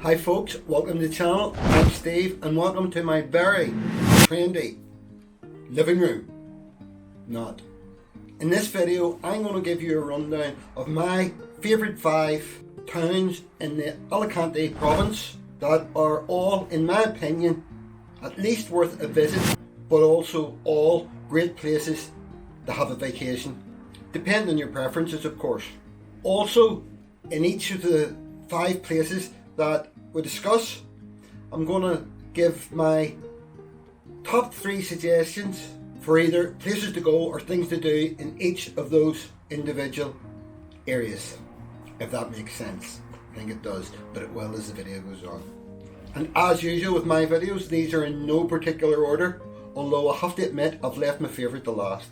Hi folks, welcome to the channel. I'm Steve and welcome to my very trendy living room. Not. In this video I'm going to give you a rundown of my favourite 5 towns in the Alicante Provence that are all, in my opinion, at least worth a visit, but also all great places to have a vacation, depending on your preferences of course. Also, in each of the 5 places that we discuss, I'm going to give my top 3 suggestions for either places to go or things to do in each of those individual areas, if that makes sense. I think it does, but it will as the video goes on. And as usual with my videos, these are in no particular order, although I have to admit I've left my favourite to last.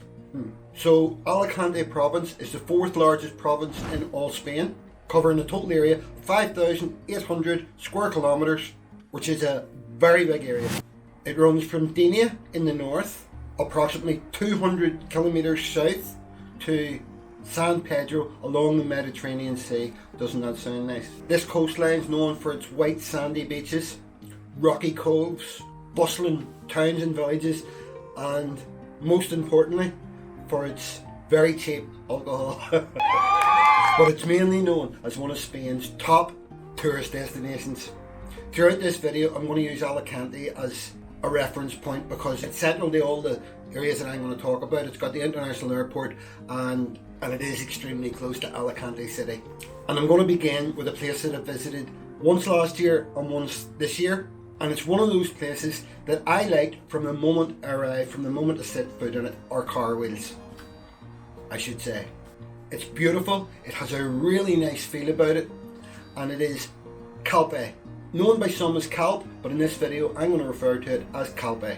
So Alicante Province is the 4th largest province in all Spain, covering a total area of 5,800 square kilometres, which is a very big area. It runs from Denia in the north, approximately 200 kilometres south, to San Pedro along the Mediterranean Sea. Doesn't that sound nice? This coastline is known for its white sandy beaches, rocky coves, bustling towns and villages, and most importantly, for its very cheap alcohol. But it's mainly known as one of Spain's top tourist destinations. Throughout this video I'm going to use Alicante as a reference point because it's central to all the areas that I'm going to talk about. It's got the international airport and it is extremely close to Alicante City. And I'm going to begin with a place that I visited once last year and once this year. And it's one of those places that I liked from the moment I arrived, from the moment I set foot in it, or car wheels, I should say. It's beautiful, it has a really nice feel about it, and it is Calpe. Known by some as Calpe, but in this video I'm going to refer to it as Calpe.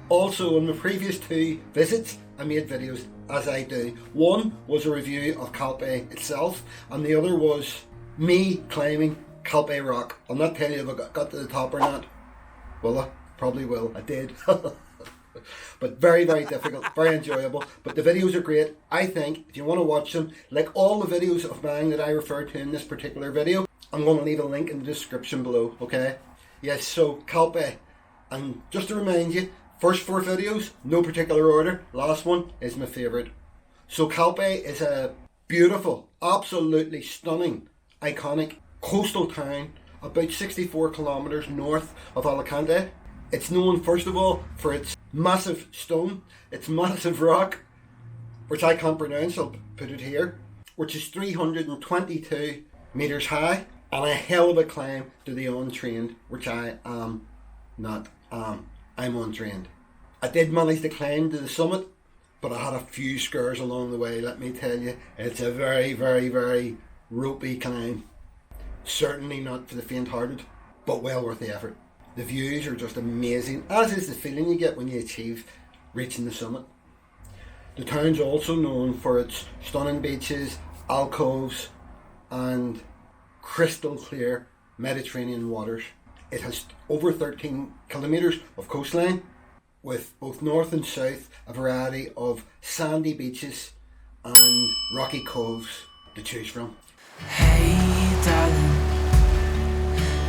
Also, in the previous 2 visits I made videos, as I do. One was a review of Calpe itself, and the other was me climbing Calpe Rock. I'll not tell you if I got to the top or not. Will I? Probably will. I did. But very, very difficult, very enjoyable. But the videos are great. I think if you want to watch them, like all the videos of mine that I referred to in this particular video, I'm going to leave a link in the description below, okay? Yes, so Calpe. And just to remind you, first 4 videos, no particular order. Last one is my favourite. So Calpe is a beautiful, absolutely stunning, iconic coastal town about 64 kilometres north of Alicante. It's known first of all for its massive stone, its massive rock, which I can't pronounce, I'll put it here, which is 322 metres high, and a hell of a climb to the untrained, which I am not. I'm untrained. I did manage to climb to the summit, but I had a few scares along the way, let me tell you. It's a very, very, very ropey climb. Certainly not for the faint-hearted, but well worth the effort. The views are just amazing, as is the feeling you get when you achieve reaching the summit. The town's also known for its stunning beaches, alcoves, and crystal clear Mediterranean waters. It has over 13 kilometres of coastline, with both north and south a variety of sandy beaches and rocky coves to choose from. Hey darling,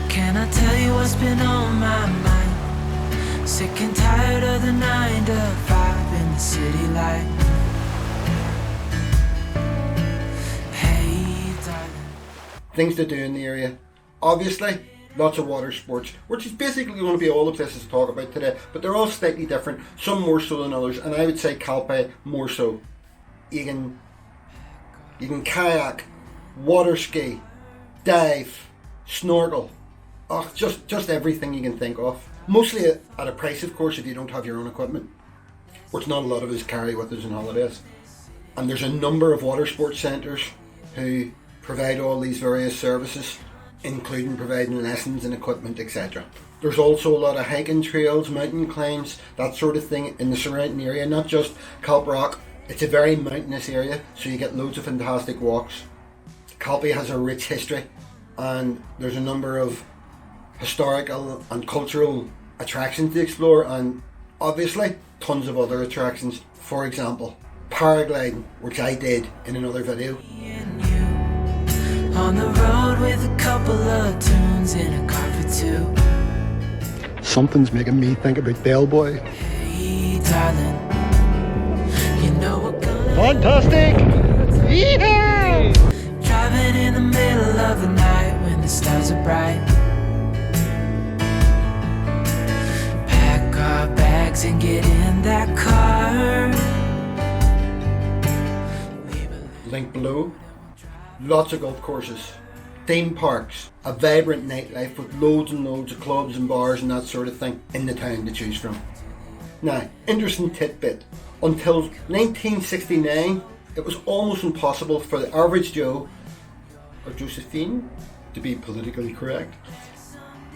can I tell you what's been on my mind? Sick and tired of the 9 to 5 in the city light. Hey darling. Things to do in the area. Obviously, lots of water sports, which is basically going to be all the places to talk about today, but they're all slightly different, some more so than others, and I would say Calpe more so. You can kayak, water ski, dive, snorkel, just everything you can think of. Mostly at a price, of course, if you don't have your own equipment, which not a lot of us carry with us on holidays. And there's a number of water sports centres who provide all these various services, including providing lessons and equipment, etc. There's also a lot of hiking trails, mountain climbs, that sort of thing in the surrounding area, not just Calpe Rock. It's a very mountainous area, so you get loads of fantastic walks. Calpe has a rich history, and there's a number of historical and cultural attractions to explore, and obviously tons of other attractions. For example, paragliding, which I did in another video. On the road with a couple of tunes in a car Something's making me think about Del Boy. Hey, darling, you know we're gonna Fantastic! Yeehaw! driving in the middle of the night when the stars are bright. Pack our bags and get in that car. Link below. Lots of golf courses, theme parks, a vibrant nightlife with loads and loads of clubs and bars and that sort of thing in the town to choose from. Now, interesting tidbit. Until 1969, it was almost impossible for the average Joe, or Josephine, to be politically correct,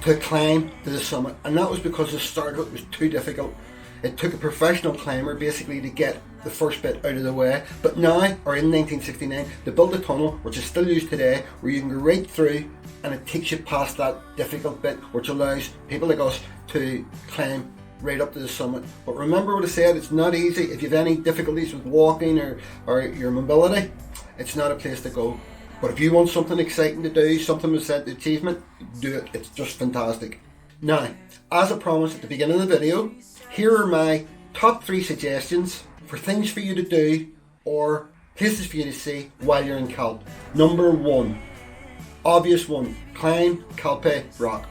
to climb to the summit. And that was because the start of it was too difficult. It took a professional climber basically to get the first bit out of the way. But now, or in 1969, they built a tunnel, which is still used today, where you can go right through and it takes you past that difficult bit, which allows people like us to climb right up to the summit. But remember what I said, it's not easy. If you have any difficulties with walking or your mobility, it's not a place to go. But if you want something exciting to do, something with sense of achievement, do it. It's just fantastic. Now, as I promised at the beginning of the video, here are my top 3 suggestions for things for you to do or places for you to see while you're in Calpe. Number 1, obvious one, climb Calpe Rock.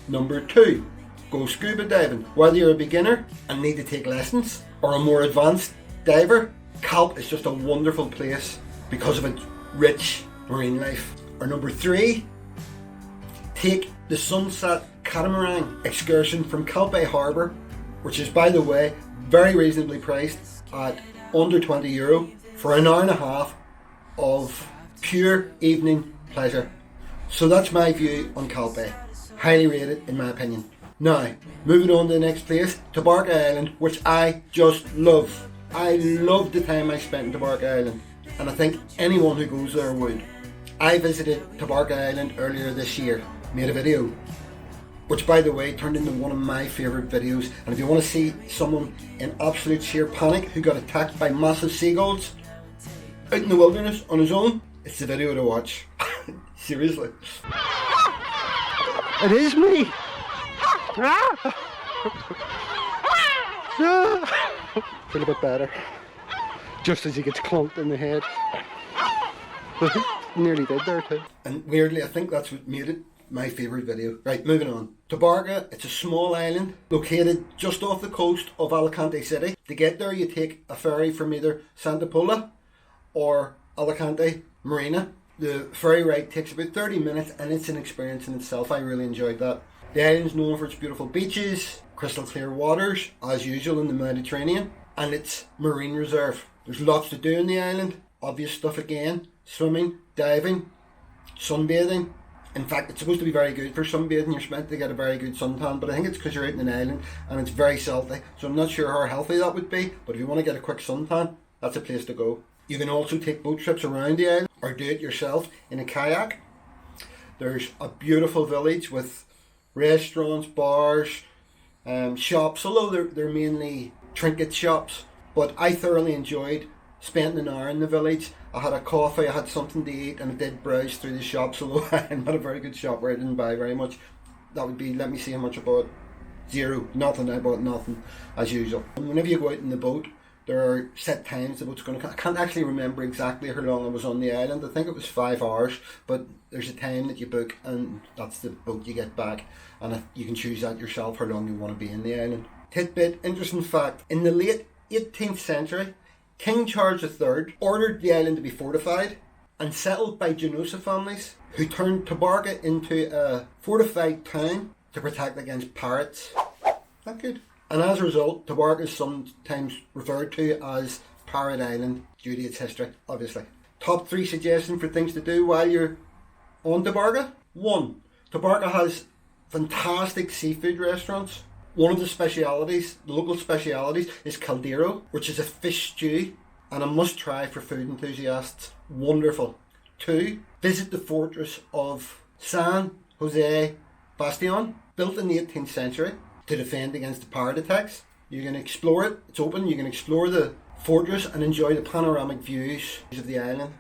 Number 2, go scuba diving. Whether you're a beginner and need to take lessons or a more advanced diver, Calpe is just a wonderful place because of its rich marine life. Or number 3, take the sunset catamaran excursion from Calpe Harbour, which is, by the way, very reasonably priced at under €20 for an hour and a half of pure evening pleasure. So that's my view on Calpe. Highly rated in my opinion. Now, moving on to the next place, Tabarca Island, which I just love. I love the time I spent in Tabarca Island, and I think anyone who goes there would. I visited Tabarca Island earlier this year, made a video, which by the way turned into one of my favourite videos. And if you want to see someone in absolute sheer panic who got attacked by massive seagulls out in the wilderness on his own, it's the video to watch. Seriously. It is me! Feel a bit better. Just as he gets clunked in the head. Nearly did there too. And weirdly, I think that's what made it my favourite video. Right, moving on. Tabarca, it's a small island located just off the coast of Alicante City. To get there you take a ferry from either Santa Pola or Alicante Marina. The ferry ride takes about 30 minutes and it's an experience in itself. I really enjoyed that. The island's known for its beautiful beaches, crystal clear waters, as usual in the Mediterranean, and its marine reserve. There's lots to do in the island. Obvious stuff again, swimming, diving, sunbathing. In fact, it's supposed to be very good for sunbathing. You're meant to get a very good suntan, but I think it's because you're out in an island and it's very salty. So I'm not sure how healthy that would be, but if you want to get a quick suntan, that's a place to go. You can also take boat trips around the island or do it yourself in a kayak. There's a beautiful village with restaurants, bars, shops, although they're mainly trinket shops. But I thoroughly enjoyed spending an hour in the village. I had a coffee, I had something to eat, and I did browse through the shops, although I'm not a very good shopper, I didn't buy very much. That would be, let me see how much I bought. 0, nothing, I bought nothing, as usual. And whenever you go out in the boat, there are set times the boat's going to come. I can't actually remember exactly how long I was on the island. I think it was 5 hours, but there's a time that you book and that's the boat you get back, and you can choose that yourself how long you want to be in the island. Tidbit, interesting fact, in the late 18th century, King Charles III ordered the island to be fortified and settled by Genoese families who turned Tabarca into a fortified town to protect against pirates. Not good. And as a result, Tabarca is sometimes referred to as Pirate Island due to its history, obviously. Top 3 suggestions for things to do while you're on Tabarca. 1. Tabarca has fantastic seafood restaurants. One of the specialities, the local specialities, is caldero, which is a fish stew and a must try for food enthusiasts. Wonderful. 2. Visit the fortress of San Jose Bastion, built in the 18th century to defend against the pirate attacks. You can explore it, it's open, you can explore the fortress and enjoy the panoramic views of the island.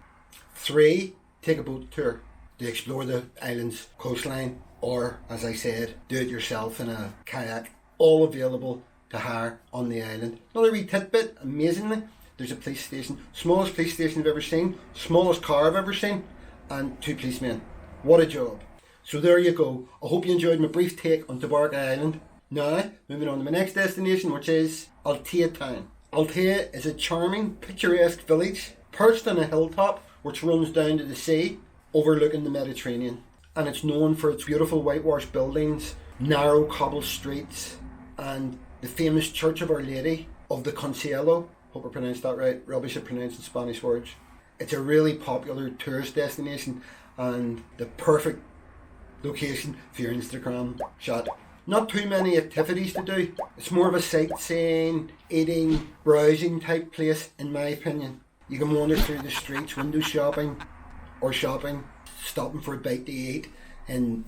3. Take a boat tour to explore the island's coastline. or, as I said, do it yourself in a kayak. All available to hire on the island. Another wee tidbit, amazingly, there's a police station. Smallest police station I've ever seen, smallest car I've ever seen, and 2 policemen. What a job. So there you go. I hope you enjoyed my brief take on Tabarca Island. Now, moving on to my next destination, which is Altea town. Altea is a charming, picturesque village perched on a hilltop which runs down to the sea, overlooking the Mediterranean. And it's known for its beautiful whitewashed buildings, narrow cobbled streets, and the famous Church of Our Lady of the Consuelo. Hope I pronounced that right. Rubbish at pronouncing Spanish words. It's a really popular tourist destination and the perfect location for your Instagram shot. Not too many activities to do. It's more of a sightseeing, eating, browsing type place in my opinion. You can wander through the streets, window shopping, stopping for a bite to eat in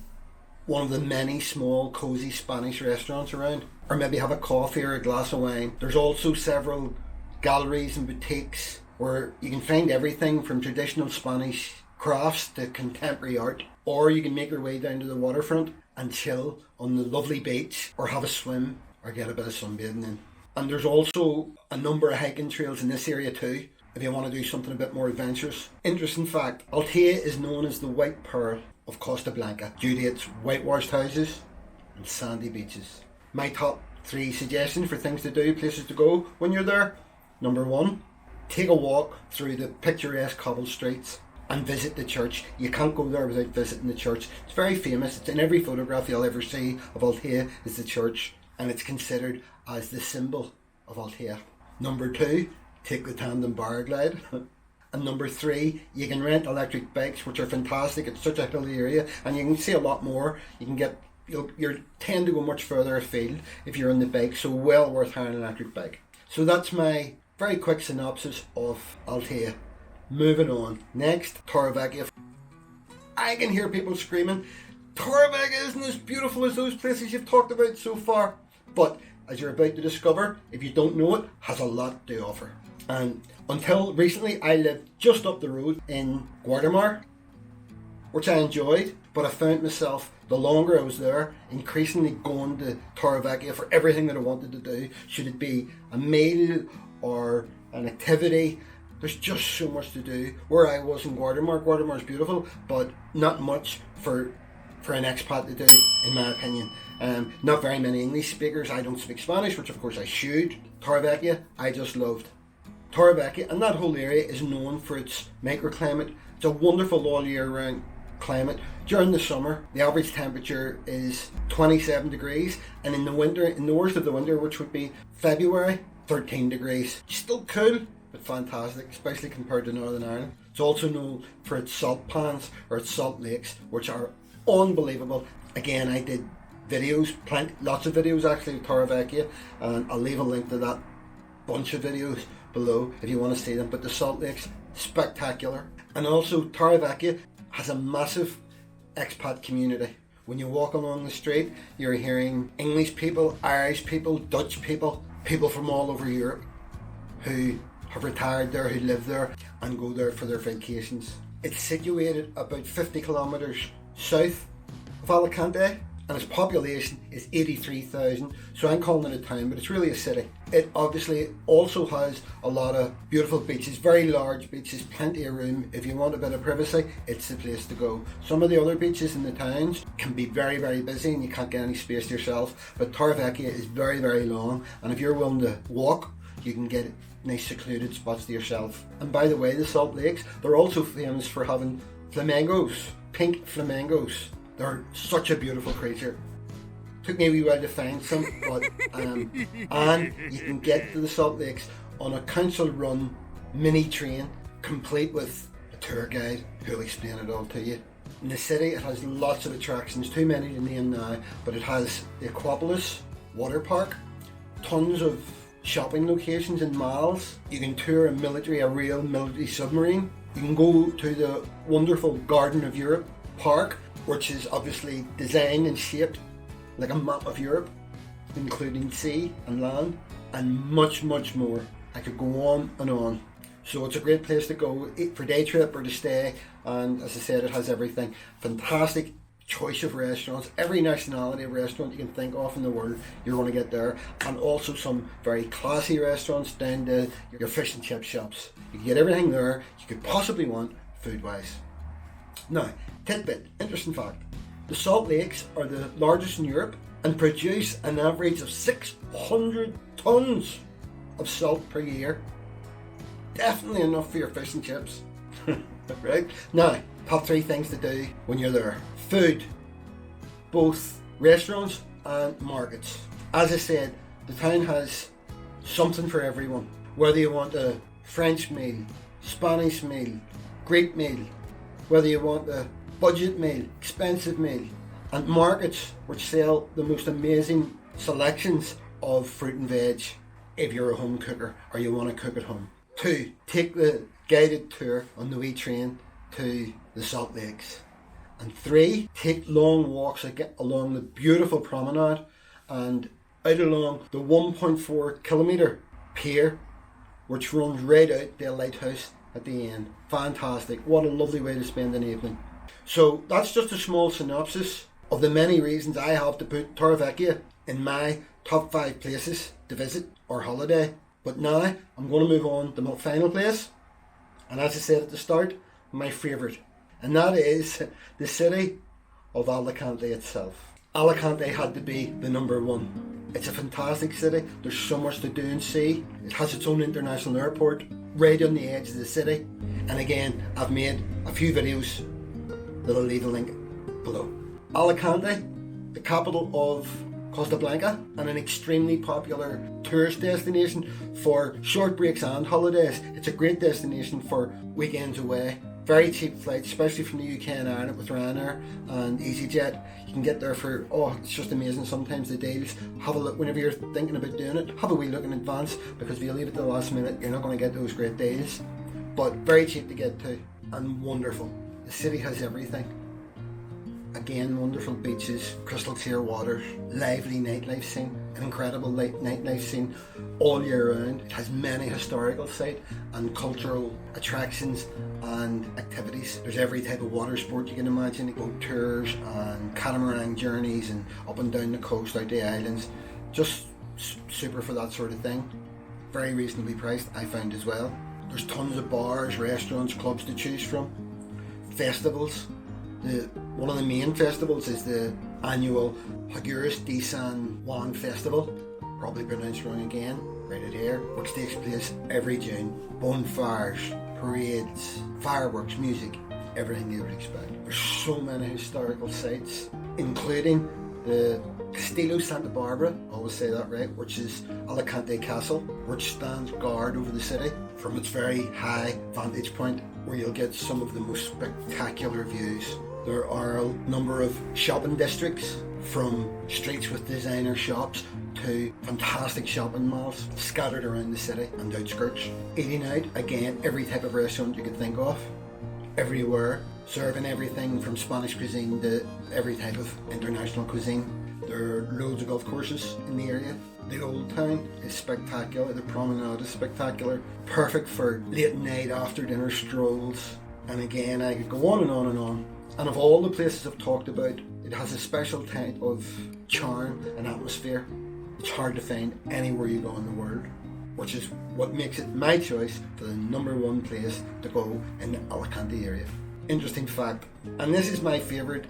one of the many small cosy Spanish restaurants around, or maybe have a coffee or a glass of wine. There's also several galleries and boutiques where you can find everything from traditional Spanish crafts to contemporary art, or you can make your way down to the waterfront and chill on the lovely beach, or have a swim, or get a bit of sunbathing in. And there's also a number of hiking trails in this area too, if you want to do something a bit more adventurous. Interesting fact, Altea is known as the White Pearl of Costa Blanca due to its whitewashed houses and sandy beaches. My top 3 suggestions for things to do, places to go when you're there. Number 1, take a walk through the picturesque cobbled streets and visit the church. You can't go there without visiting the church. It's very famous. It's in every photograph you'll ever see of Altea is the church, and it's considered as the symbol of Altea. Number 2, take the tandem paraglide. And number 3, you can rent electric bikes, which are fantastic. It's such a hilly area and you can see a lot more. You tend to go much further afield if you're on the bike, so well worth hiring an electric bike. So that's my very quick synopsis of Altea. Moving on. Next, Torrevieja. I can hear people screaming, Torrevieja isn't as beautiful as those places you've talked about so far. But as you're about to discover, if you don't know it, has a lot to offer. And until recently, I lived just up the road in Guardamar, which I enjoyed, but I found myself, the longer I was there, increasingly going to Torrevieja for everything that I wanted to do. Should it be a meal or an activity, there's just so much to do. Where I was in Guardamar's beautiful, but not much for an expat to do, in my opinion. Not very many English speakers. I don't speak Spanish, which of course I should. Torrevieja, I just loved. Torrevieja and that whole area is known for its microclimate. It's a wonderful all year round climate. During the summer, the average temperature is 27 degrees, and in the winter, in the worst of the winter, which would be February, 13 degrees. Still cool, but fantastic, especially compared to Northern Ireland. It's also known for its salt pans, or its salt lakes, which are unbelievable. Again, I did videos, lots of videos actually of Torrevieja, and I'll leave a link to that bunch of videos below if you want to see them. But the salt lakes, spectacular. And also Torrevieja has a massive expat community. When you walk along the street, you're hearing English people, Irish people, Dutch people, people from all over Europe who have retired there, who live there and go there for their vacations. It's situated about 50 kilometres south of Alicante, and its population is 83,000, so I'm calling it a town, but it's really a city. It obviously also has a lot of beautiful beaches, very large beaches, plenty of room. If you want a bit of privacy, it's the place to go. Some of the other beaches in the towns can be very, very busy and you can't get any space to yourself, but Torrevieja is very, very long, and if you're willing to walk, you can get nice secluded spots to yourself. And by the way, the Salt Lakes, they're also famous for having flamingos, pink flamingos. They're such a beautiful creature. Took me a wee while to find some, but and you can get to the Salt Lakes on a council-run mini train, complete with a tour guide who'll explain it all to you. In the city, it has lots of attractions, too many to name now, but it has the Aquapolis water park, tons of shopping locations and malls. You can tour a real military submarine. You can go to the wonderful Garden of Europe park, which is obviously designed and shaped like a map of Europe, including sea and land, and much, much more. I could go on and on. So it's a great place to go for day trip or to stay, and as I said, it has everything. Fantastic choice of restaurants, every nationality of restaurant you can think of in the world, you're going to get there. And also some very classy restaurants down to your fish and chip shops. You can get everything there you could possibly want food-wise. Now, tidbit, interesting fact. The Salt Lakes are the largest in Europe and produce an average of 600 tons of salt per year. Definitely enough for your fish and chips. Right? Now, top 3 things to do when you're there. Food, both restaurants and markets. As I said, the town has something for everyone. Whether you want a French meal, Spanish meal, Greek meal, whether you want a budget meal, expensive meal, and markets which sell the most amazing selections of fruit and veg if you're a home cooker or you want to cook at home. 2, take the guided tour on the wee train to the Salt Lakes. And 3, take long walks along the beautiful promenade and out along the 1.4 kilometre pier which runs right out to a lighthouse at the end. Fantastic. What a lovely way to spend an evening. So that's just a small synopsis of the many reasons I have to put Torrevieja in my top 5 places to visit or holiday. But now I'm going to move on to my final place, and as I said at the start, my favourite, and that is the city of Alicante itself. Alicante had to be the number 1. It's a fantastic city. There's so much to do and see. It has its own international airport right on the edge of the city, and again I've made a few videos that I'll leave a link below. Alicante, the capital of Costa Blanca, and an extremely popular tourist destination for short breaks and holidays. It's a great destination for weekends away. Very cheap flights, especially from the UK and Ireland with Ryanair and EasyJet. You can get there for, it's just amazing sometimes the deals. Have a look whenever you're thinking about doing it. Have a wee look in advance, because if you leave it to the last minute, you're not going to get those great deals. But very cheap to get to and wonderful. The city has everything. Again, wonderful beaches, crystal clear waters, lively nightlife scene, an incredible nightlife scene all year round. It has many historical sites and cultural attractions and activities. There's every type of water sport you can imagine, boat tours and catamaran journeys and up and down the coast, out the islands. Just super for that sort of thing. Very reasonably priced, I found as well. There's tons of bars, restaurants, clubs to choose from. Festivals. One of the main festivals is the annual Higueras de San Juan Festival, probably pronounced wrong again, right out here, which takes place every June. Bonfires, parades, fireworks, music, everything you would expect. There's so many historical sites, including the Castillo Santa Barbara, I always say that right, which is Alicante Castle, which stands guard over the city from its very high vantage point, where you'll get some of the most spectacular views. There are a number of shopping districts, from streets with designer shops to fantastic shopping malls scattered around the city and outskirts. Eating out, again, every type of restaurant you could think of, everywhere, serving everything from Spanish cuisine to every type of international cuisine. There are loads of golf courses in the area. The old town is spectacular, the promenade is spectacular, perfect for late night after dinner strolls. And again, I could go on and on and on. And of all the places I've talked about, it has a special type of charm and atmosphere. It's hard to find anywhere you go in the world, which is what makes it my choice for the number 1 place to go in the Alicante area. Interesting fact, and this is my favourite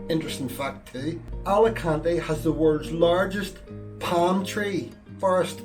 interesting fact too, Alicante has the world's largest palm tree forest.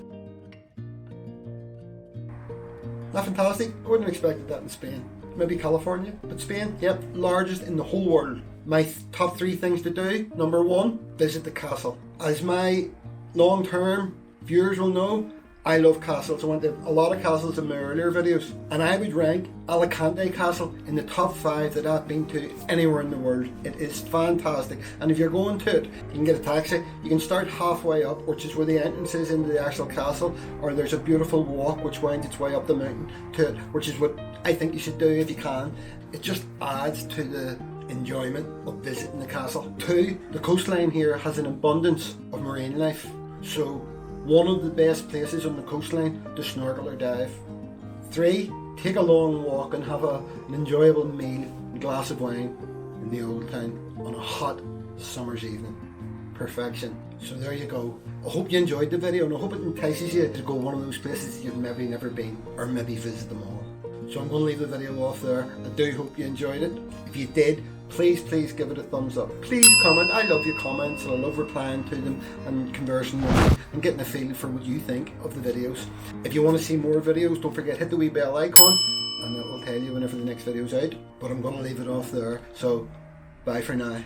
Not fantastic? I wouldn't have expected that in Spain. Maybe California, but Spain, yep, largest in the whole world. My top 3 things to do. Number 1, visit the castle. As my long-term viewers will know, I love castles. I went to a lot of castles in my earlier videos, and I would rank Alicante Castle in the top 5 that I've been to anywhere in the world. It is fantastic, and if you're going to it, you can get a taxi. You can start halfway up, which is where the entrance is into the actual castle, or there's a beautiful walk which winds its way up the mountain to it, which is what I think you should do if you can. It just adds to the enjoyment of visiting the castle. 2, the coastline here has an abundance of marine life, so one of the best places on the coastline to snorkel or dive. 3, take a long walk and have an enjoyable meal and glass of wine in the old town. on a hot summer's evening. Perfection. So there you go. I hope you enjoyed the video, and I hope it entices you to go one of those places you've maybe never been, or maybe visit them all. So I'm going to leave the video off there. I do hope you enjoyed it. If you did, please give it a thumbs up. Please comment. I love your comments, and I love replying to them and conversing with you and getting a feel for what you think of the videos. If you want to see more videos, don't forget, hit the wee bell icon and it will tell you whenever the next video's out. But I'm going to leave it off there. So bye for now.